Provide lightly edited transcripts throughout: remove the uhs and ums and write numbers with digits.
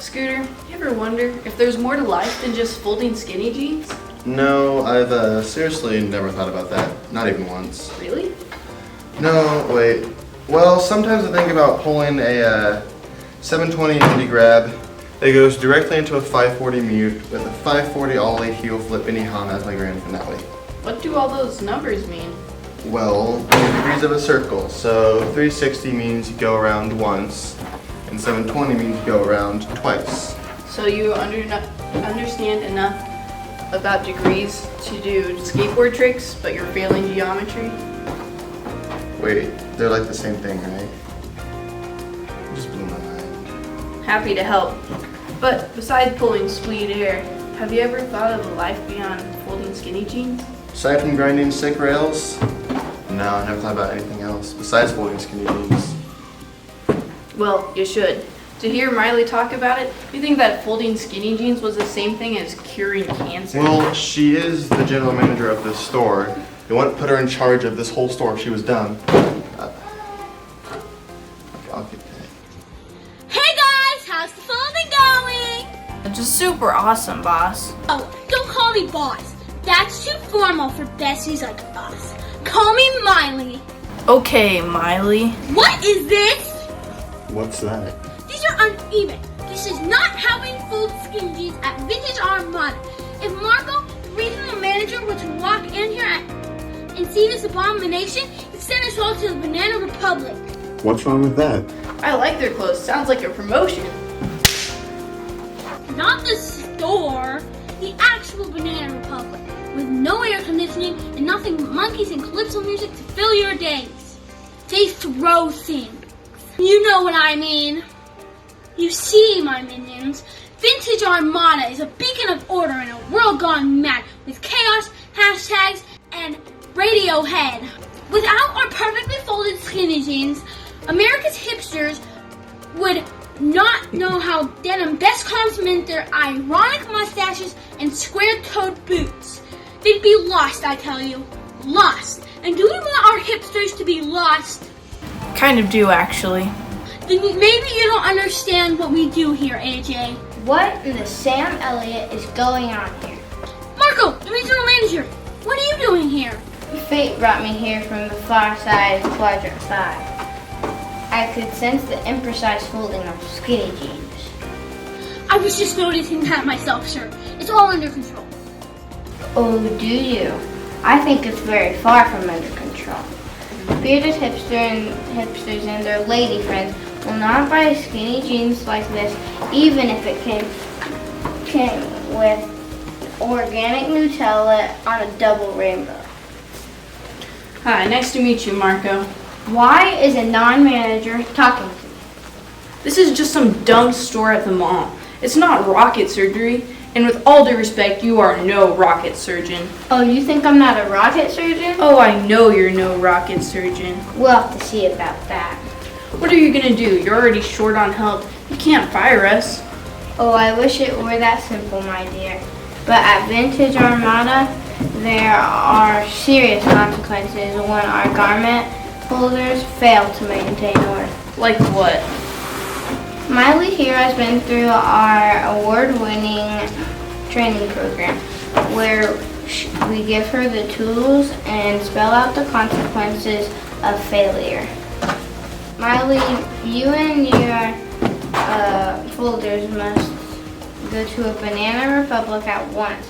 Scooter, you ever wonder if there's more to life than just folding skinny jeans? No, I've seriously never thought about that. Not even once. Really? No, wait. Well, sometimes I think about pulling a 720 indie grab that goes directly into a 540 mute with a 540 ollie heel flip Benihana as my grand finale. What do all those numbers mean? Well, the degrees of a circle. So 360 means you go around once, and 720 means you go around twice. So you understand enough about degrees to do skateboard tricks, but you're failing geometry? Wait, they're like the same thing, right? Just blew my mind. Happy to help. But besides pulling sweet air, have you ever thought of a life beyond folding skinny jeans? Aside from grinding sick rails, no, I never thought about anything else besides folding skinny jeans. Well, you should. To hear Miley talk about it, you think that folding skinny jeans was the same thing as curing cancer? Well, she is the general manager of this store. They wouldn't put her in charge of this whole store if she was done. Okay, I'll get that. Hey guys, how's the folding going? It's just super awesome, boss. Oh, don't call me boss. That's too formal for Bessies like us. Call me Miley. Okay, Miley. What is this? What's that? These are uneven. This is not how we fold skinny jeans at Vintage Armada. If Marco, the regional manager, were to walk in here and see this abomination, he'd send us all to the Banana Republic. What's wrong with that? I like their clothes. Sounds like a promotion. Not the store, the actual Banana Republic, with no air conditioning and nothing but monkeys and calypso music to fill your days. They throw things. You know what I mean. You see, my minions, Vintage Armada is a beacon of order in a world gone mad with chaos, hashtags, and Radiohead. Without our perfectly folded skinny jeans, America's hipsters would not know how denim best complement their ironic mustaches and square-toed boots. They'd be lost, I tell you. Lost. And do we want our hipsters to be lost? Kind of do, actually. Then maybe you don't understand what we do here, AJ. What in the Sam Elliott is going on here? Marco, the regional manager, what are you doing here? Fate brought me here from the far side of Quadrant 5. I could sense the imprecise folding of skinny jeans. I was just noticing that myself, sir. It's all under control. Oh, do you? I think it's very far from under control. Bearded hipsters and their lady friends will not buy skinny jeans like this, even if it came with organic Nutella on a double rainbow. Hi, nice to meet you, Marco. Why is a non-manager talking to me? This is just some dumb store at the mall. It's not rocket surgery, and with all due respect, you are no rocket surgeon. Oh, you think I'm not a rocket surgeon? Oh, I know you're no rocket surgeon. We'll have to see about that. What are you gonna do? You're already short on help. You can't fire us. Oh, I wish it were that simple, my dear. But at Vintage Armada, there are serious consequences when our garment holders fail to maintain order. Like what? Miley here has been through our award-winning training program where we give her the tools and spell out the consequences of failure. Miley, you and your folders must go to a Banana Republic at once,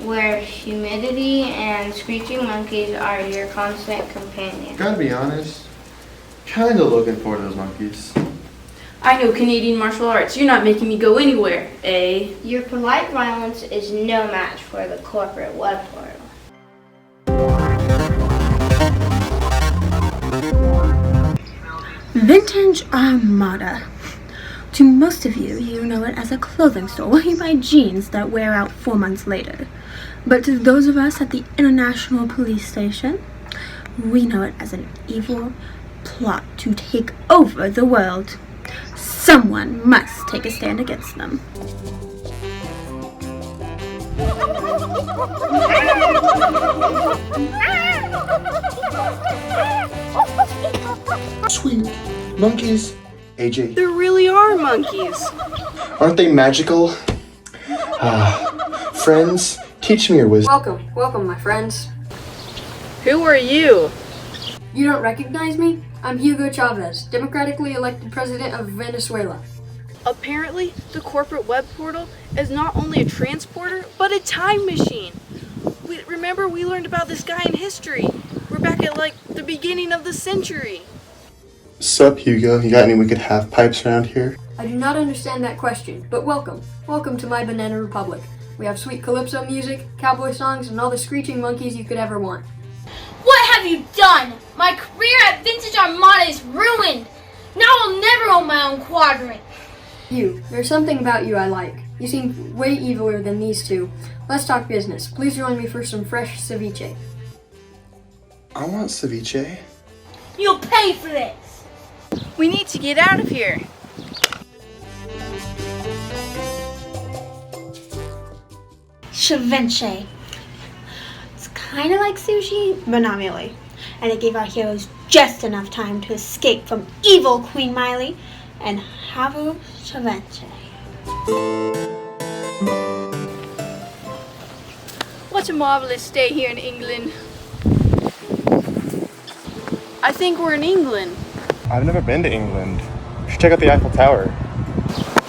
where humidity and screeching monkeys are your constant companion. Gotta be honest, kinda looking forward to those monkeys. I know Canadian martial arts. You're not making me go anywhere, eh? Your polite violence is no match for the corporate web portal. Vintage Armada. To most of you, you know it as a clothing store where you buy jeans that wear out 4 months later. But to those of us at the International Police Station, we know it as an evil plot to take over the world. Someone must take a stand against them. Sweet monkeys, AJ. There really are monkeys. Aren't they magical? Friends, teach me your wisdom. Welcome, my friends. Who are you? You don't recognize me? I'm Hugo Chavez, democratically elected president of Venezuela. Apparently, the corporate web portal is not only a transporter, but a time machine. Remember we learned about this guy in history. We're back at like the beginning of the century. Sup, Hugo? You got any wicked half pipes around here? I do not understand that question, but welcome. Welcome to my banana republic. We have sweet calypso music, cowboy songs, and all the screeching monkeys you could ever want. What have you done? My career at Vintage Armada is ruined. Now I'll never own my own quadrant. There's something about you I like. You seem way eviler than these two. Let's talk business. Please join me for some fresh ceviche. I want ceviche. You'll pay for this. We need to get out of here. Ceviche. It's kind of like sushi, but not really. And it gave our heroes just enough time to escape from evil Queen Miley and have a ceviche. What a marvelous day here in England. I think we're in England. I've never been to England. You should check out the Eiffel Tower.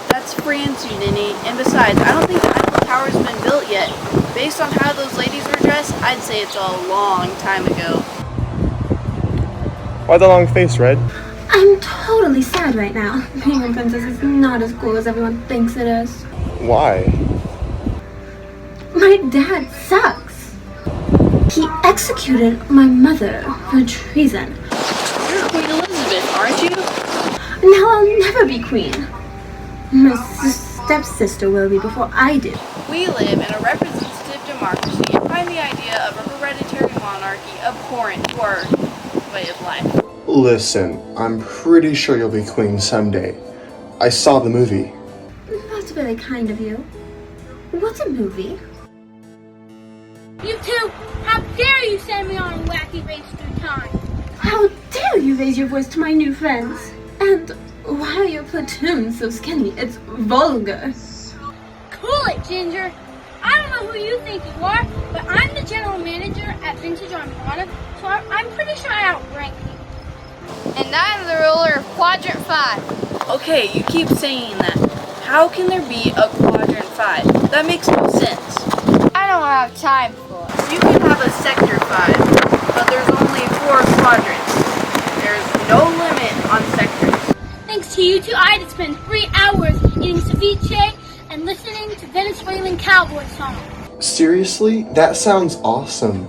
That's France, you ninny. And besides, I don't think the Eiffel Tower's been built yet. Based on how those ladies were dressed, I'd say it's a long time ago. Why the long face, Red? I'm totally sad right now. Being a princess is not as cool as everyone thinks it is. Why? My dad sucks. He executed my mother for treason. You're Queen Elizabeth, aren't you? Now I'll never be queen. My stepsister will be before I do. We live in a representative democracy and find the idea of a hereditary monarchy abhorrent to our way of life. Listen, I'm pretty sure you'll be queen someday. I saw the movie. That's very kind of you. What's a movie? You two, how dare you send me on a wacky race through time? How dare you raise your voice to my new friends? And why are your platoons so skinny? It's vulgar. Cool it, Ginger. I don't know who you think you are, but I'm the general manager at Vintage Armada, so I'm pretty sure I outrank you. And I'm the ruler of Quadrant 5. Okay, you keep saying that. How can there be a quadrant 5? That makes no sense. I don't have time for it. You can have a sector 5, but there's only 4 quadrants. There's no limit on sectors. Thanks to you two, I had to spend 3 hours eating ceviche and listening to Venezuelan cowboy songs. Seriously? That sounds awesome.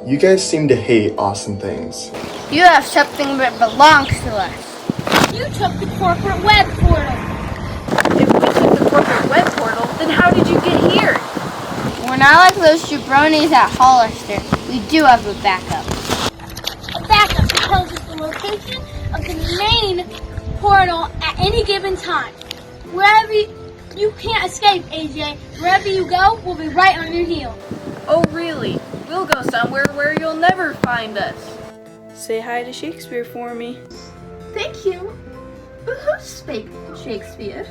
You guys seem to hate awesome things. You have something that belongs to us. You took the corporate web portal. If we took the corporate web portal, then how did you get here? We're not like those jabronis at Hollister. We do have a backup. A backup tells us the location of the main portal at any given time. Wherever you can't escape, AJ. Wherever you go, we'll be right on your heel. Oh really? We'll go somewhere where you'll never find us. Say hi to Shakespeare for me. Thank you. Who spake Shakespeare?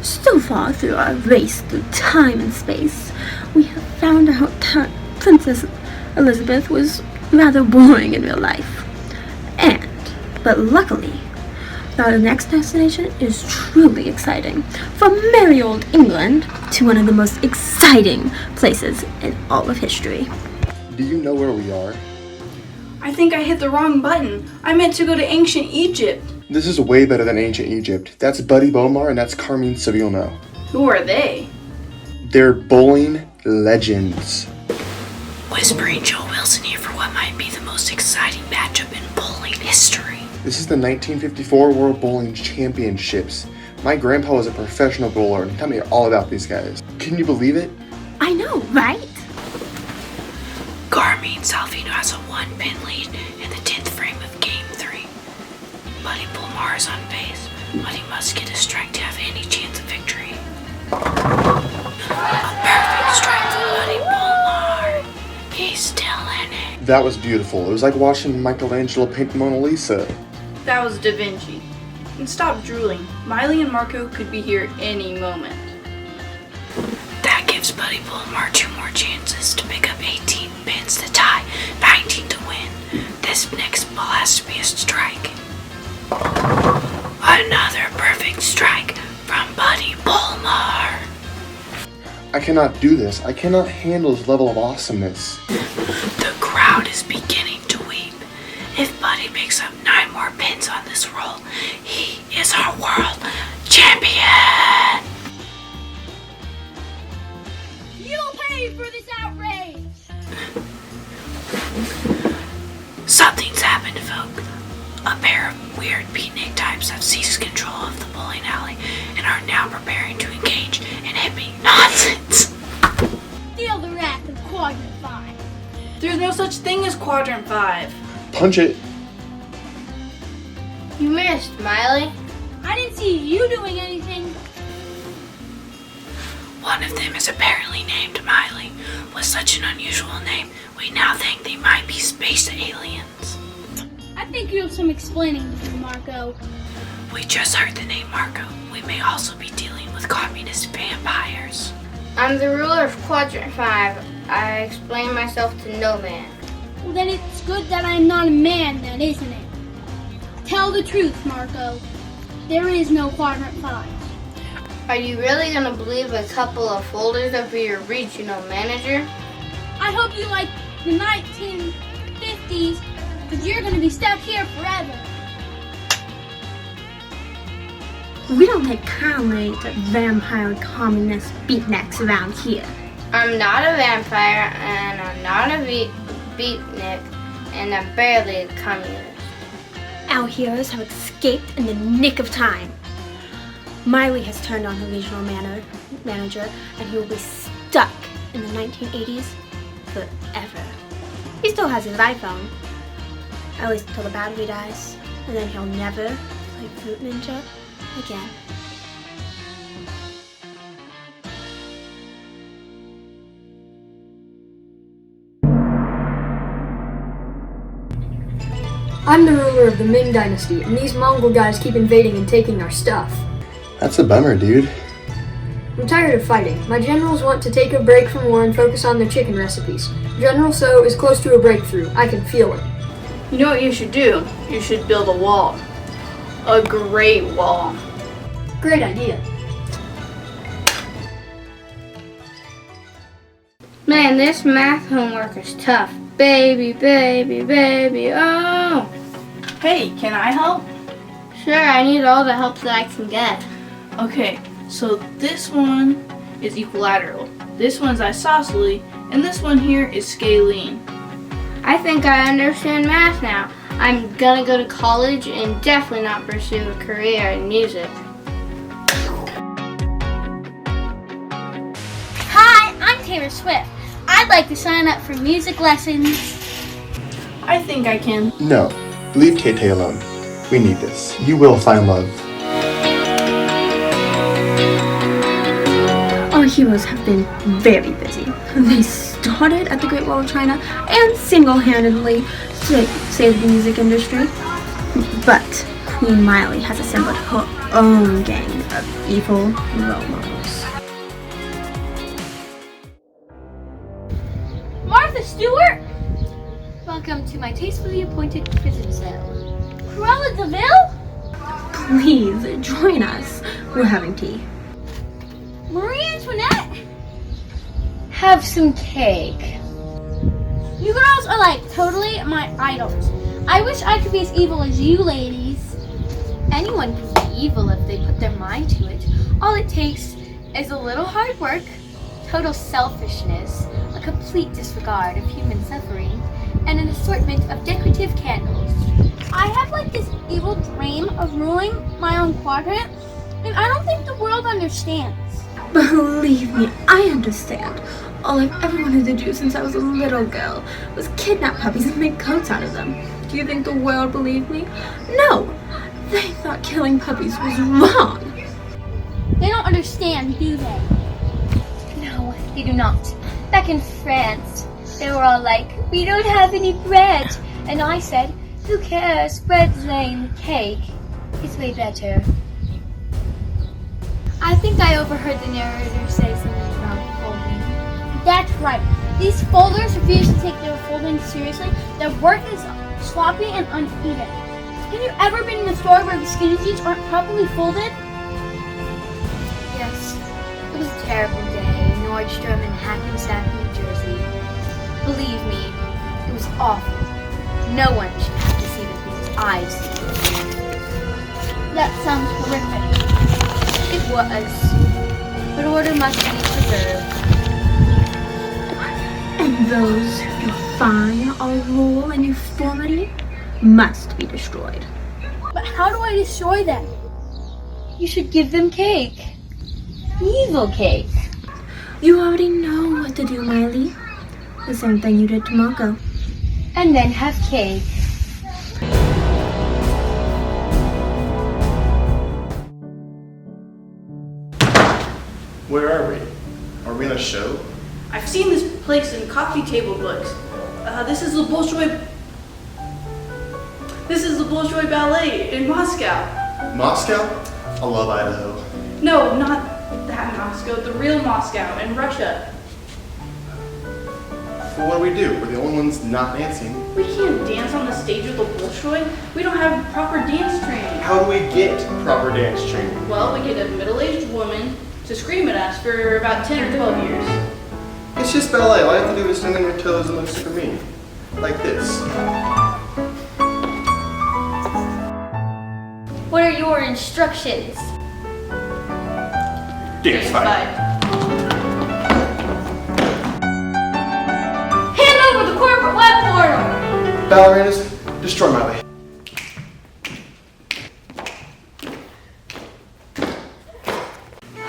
So far through our race through time and space, we have found out that Princess Elizabeth was rather boring in real life. But luckily, our next destination is truly exciting. From merry old England to one of the most exciting places in all of history. Do you know where we are? I think I hit the wrong button. I meant to go to ancient Egypt. This is way better than ancient Egypt. That's Buddy Bomar and that's Carmine Sevillano. Who are they? They're bowling legends. Whispering Joe Wilson here for what might be the most exciting matchup in bowling history. This is the 1954 World Bowling Championships. My grandpa was a professional bowler and taught me all about these guys. Can you believe it? I know, right? Garmy means Salvino has a 1-pin lead in the 10th frame of Game 3. Buddy Bulmar is on base, but he must get a strike to have any chance of victory. A perfect strike for Buddy Bulmar. He's still in it. That was beautiful. It was like watching Michelangelo paint the Mona Lisa. That was Da Vinci. And stop drooling. Miley and Marco could be here any moment. That gives Buddy Bulmar 2 more chances to pick up 18 pins to tie, 19 to win. This next ball has to be a strike. Another perfect strike from Buddy Bulmar. I cannot do this. I cannot handle this level of awesomeness. The crowd is beginning to weep. If Buddy picks up 9 more pins on this roll, he is our world champion. You'll pay for this outrage! Something's happened, folk. A pair of weird beatnik types have seized control of the bowling alley and are now preparing to engage in hippie nonsense. Feel the wrath of Quadrant 5. There's no such thing as Quadrant 5. Punch it. You missed, Miley. I didn't see you doing anything. One of them is apparently named Miley. With such an unusual name, we now think they might be space aliens. I think you have some explaining to do, Marco. We just heard the name Marco. We may also be dealing with communist vampires. I'm the ruler of Quadrant 5. I explain myself to no man. Well, then it's good that I'm not a man then, isn't it? Tell the truth, Marco. There is no Quadrant 5. Are you really gonna believe a couple of folders of your regional manager? I hope you like the 1950s, because you're going to be stuck here forever. We don't take kindly to vampire communist beatniks around here. I'm not a vampire, and I'm not a beatnik, and I'm barely a communist. Our heroes have escaped in the nick of time. Miley has turned on her regional manager, and he will be stuck in the 1980s forever. He still has his iPhone, at least until the battery dies, and then he'll never play Fruit Ninja again. I'm the ruler of the Ming Dynasty, and these Mongol guys keep invading and taking our stuff. That's a bummer, dude. I'm tired of fighting. My generals want to take a break from war and focus on their chicken recipes. General So is close to a breakthrough. I can feel it. You know what you should do? You should build a wall. A great wall. Great idea. Man, this math homework is tough. Baby, baby, baby, oh! Hey, can I help? Sure, I need all the help that I can get. Okay, so this one is equilateral, this one's isosceles, and this one here is scalene. I think I understand math now. I'm gonna go to college and definitely not pursue a career in music. Hi, I'm Taylor Swift. I'd like to sign up for music lessons. I think I can. No, leave KT alone. We need this. You will find love. Our heroes have been very busy. They started at the Great Wall of China and single-handedly saved the music industry. But Queen Miley has assembled her own gang of evil role models. Martha Stewart? Welcome to my tastefully appointed prison cell. Cruella DeVille? Please join us. We're having tea. Marie Antoinette? Have some cake. You girls are like totally my idols. I wish I could be as evil as you ladies. Anyone can be evil if they put their mind to it. All it takes is a little hard work, total selfishness, a complete disregard of human suffering, and an assortment of decorative candles. I have like this evil dream of ruling my own quadrant, and I don't think the world understands. Believe me, I understand. All I've ever wanted to do since I was a little girl was kidnap puppies and make coats out of them. Do you think the world believed me? No! They thought killing puppies was wrong. They don't understand, do they? No, they do not. Back in France, they were all like, we don't have any bread. And I said, who cares? Bread's lame. Cake is way better. I think I overheard the narrator say something about folding. That's right. These folders refuse to take their folding seriously. Their work is sloppy and uneven. Have you ever been in a store where the skinny jeans aren't properly folded? Yes, it was a terrible day in Nordstrom in Hackensack, New Jersey. Believe me, it was awful. No one should have to see the things I see. That sounds horrific. It was, but order must be preserved. And those who defy our rule and uniformity must be destroyed. But how do I destroy them? You should give them cake. Evil cake. You already know what to do, Miley. The same thing you did to Moko. And then have cake. Where are we? Are we in a show? I've seen this place in coffee table books. This is the Bolshoi Ballet in Moscow. Moscow? I love Idaho. No, not that Moscow, the real Moscow in Russia. Well, what do? We're the only ones not dancing. We can't dance on the stage with the Bolshoi. We don't have proper dance training. How do we get proper dance training? Well, we get a middle-aged woman to scream at us for about 10 or 12 years. It's just ballet. All you have to do is stand on your toes and look super mean. Like this. What are your instructions? Dance fight. Hand over the corporate web portal! Ballerinas, destroy my way.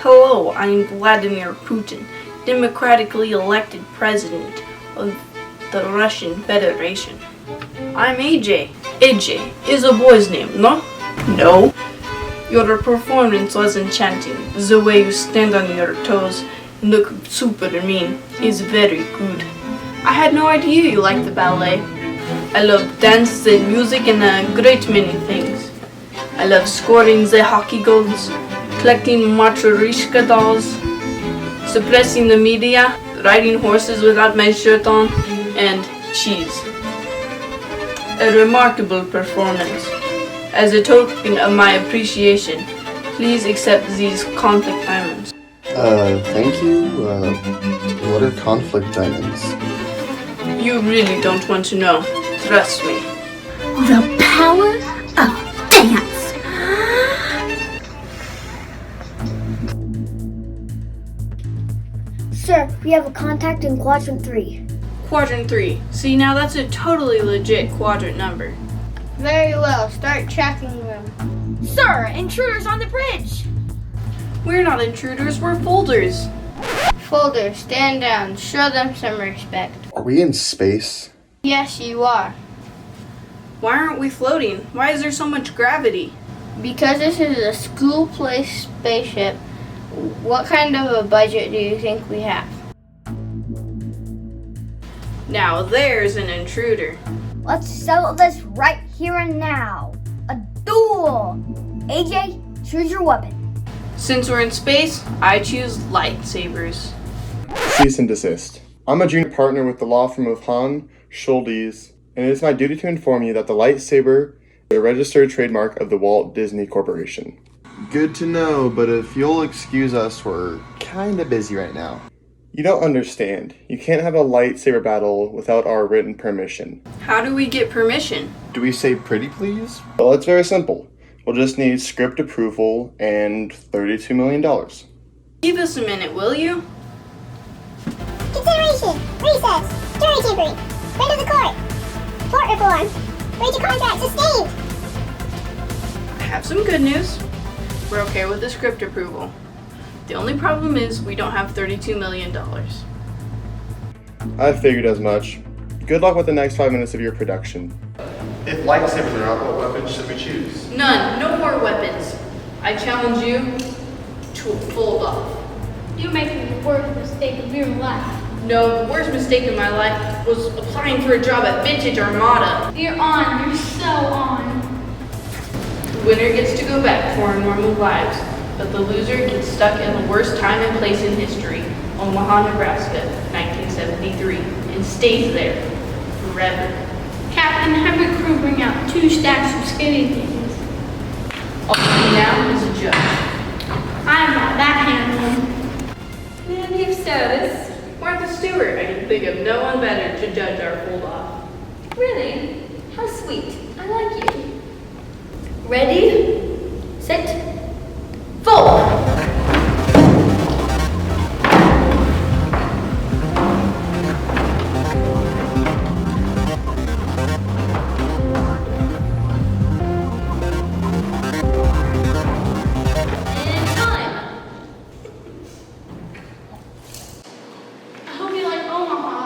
Hello, I'm Vladimir Putin, democratically elected president of the Russian Federation. I'm AJ. AJ is a boy's name, no? No. Your performance was enchanting. The way you stand on your toes and look super mean is very good. I had no idea you liked the ballet. I love dance and music and a great many things. I love scoring the hockey goals, collecting Matryoshka dolls, suppressing the media, riding horses without my shirt on, and cheese. A remarkable performance. As a token of my appreciation, please accept these conflict diamonds. Thank you. What are conflict diamonds? You really don't want to know. Trust me. The power of dance. Sir, we have a contact in Quadrant 3. Quadrant 3. See, now that's a totally legit quadrant number. Very well, start tracking them. Sir, intruders on the bridge! We're not intruders, we're folders. Folder, stand down, show them some respect. Are we in space? Yes, you are. Why aren't we floating? Why is there so much gravity? Because this is a school-placed spaceship, what kind of a budget do you think we have? Now there's an intruder. Let's settle this right here and now. A duel! AJ, choose your weapon. Since we're in space, I choose lightsabers. Cease and desist. I'm a junior partner with the law firm of Hahn, Schultes, and it is my duty to inform you that the lightsaber is a registered trademark of the Walt Disney Corporation. Good to know, but if you'll excuse us, we're kinda busy right now. You don't understand. You can't have a lightsaber battle without our written permission. How do we get permission? Do we say pretty please? Well, it's very simple. We'll just need script approval and $32 million. Give us a minute, will you? Consideration, recess, jury tampering, friend of the court, tort reform, breach of contract sustained. I have some good news. We're okay with the script approval. The only problem is we don't have $32 million. I figured as much. Good luck with the next 5 minutes of your production. If lightsabers are out, what weapons should we choose? None. No more weapons. I challenge you to a fold off. You're making the worst mistake of your life. No, the worst mistake in my life was applying for a job at Vintage Armada. You're on. You're so on. The winner gets to go back to our normal lives, but the loser gets stuck in the worst time and place in history, Omaha, Nebraska, 1973, and stays there forever. Captain, have your crew bring out 2 stacks of skinny things. All you need now is a judge. I'm not that handling. And your service. Martha Stewart, I can think of no one better to judge our fold off. Really? How sweet. I like you. Ready, set, fold! I hope you like Omaha.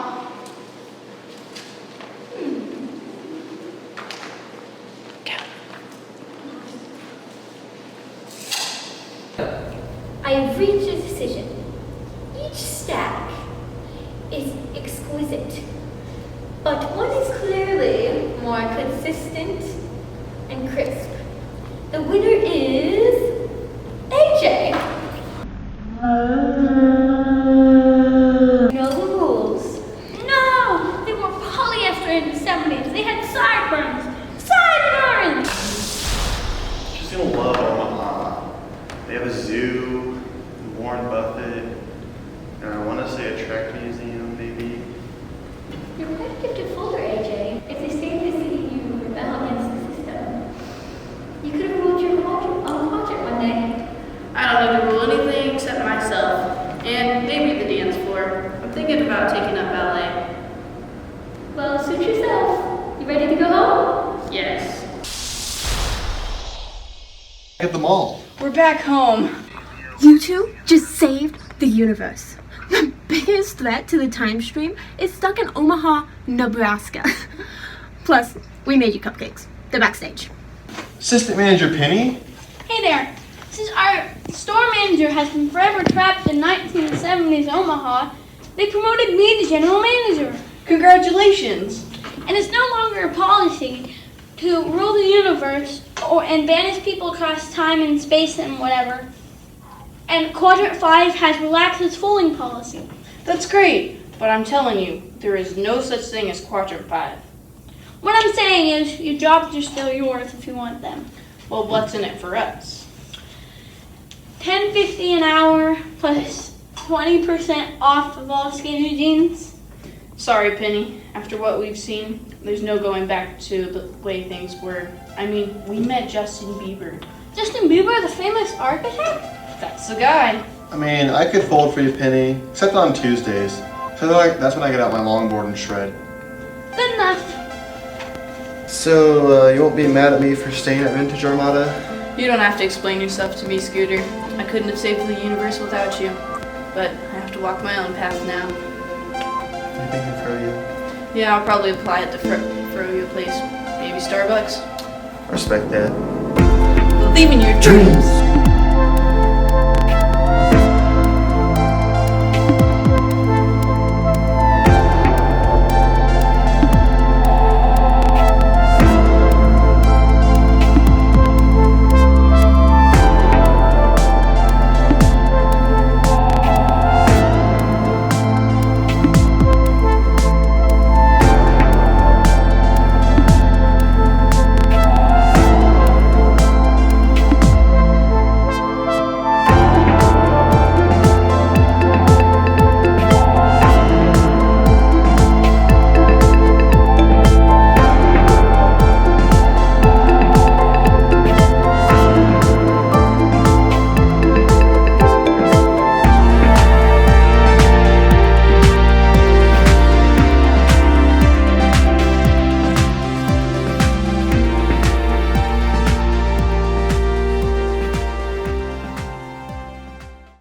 I have reached a decision. Each stack is exquisite, but one is clearly more consistent and crisp. The winner is AJ. You know the rules. No! They were polyester in the 70s. They had sideburns. Sideburns! She's gonna love Omaha. They have a zoo, Warren Buffett, and I want to say a track museum, maybe. You're quite a gifted folder, AJ. If they stayed in the city, you rebel against the system. You could have ruled your own project one day. I don't need to rule anything except myself, and maybe the dance floor. I'm thinking about taking up ballet. Well, suit yourself. You ready to go home? Yes. Get them all. We're back home. You two just saved the universe. The biggest threat to the time stream is stuck in Omaha, Nebraska. Plus, we made you cupcakes. They're backstage. Assistant Manager Penny? Hey there. Since our store manager has been forever trapped in 1970s Omaha, they promoted me to general manager. Congratulations. And it's no longer a policy to rule the universe and banish people across time and space and whatever. And Quadrant 5 has relaxed its fooling policy. That's great, but I'm telling you, there is no such thing as Quadrant 5. What I'm saying is, your jobs are still yours if you want them. Well, what's in it for us? $10.50 an hour plus 20% off of all skinny jeans. Sorry, Penny. After what we've seen, there's no going back to the way things were. I mean, we met Justin Bieber. Justin Bieber, the famous architect? That's the guy. I mean, I could fold for you, Penny, except on Tuesdays. So that's when I get out my longboard and shred. Good enough. So, you won't be mad at me for staying at Vintage Armada? You don't have to explain yourself to me, Scooter. I couldn't have saved the universe without you. But I have to walk my own path now. You thinking Froyo? Yeah, I'll probably apply at the Froyo place. Maybe Starbucks. I respect that. Believe in your dreams.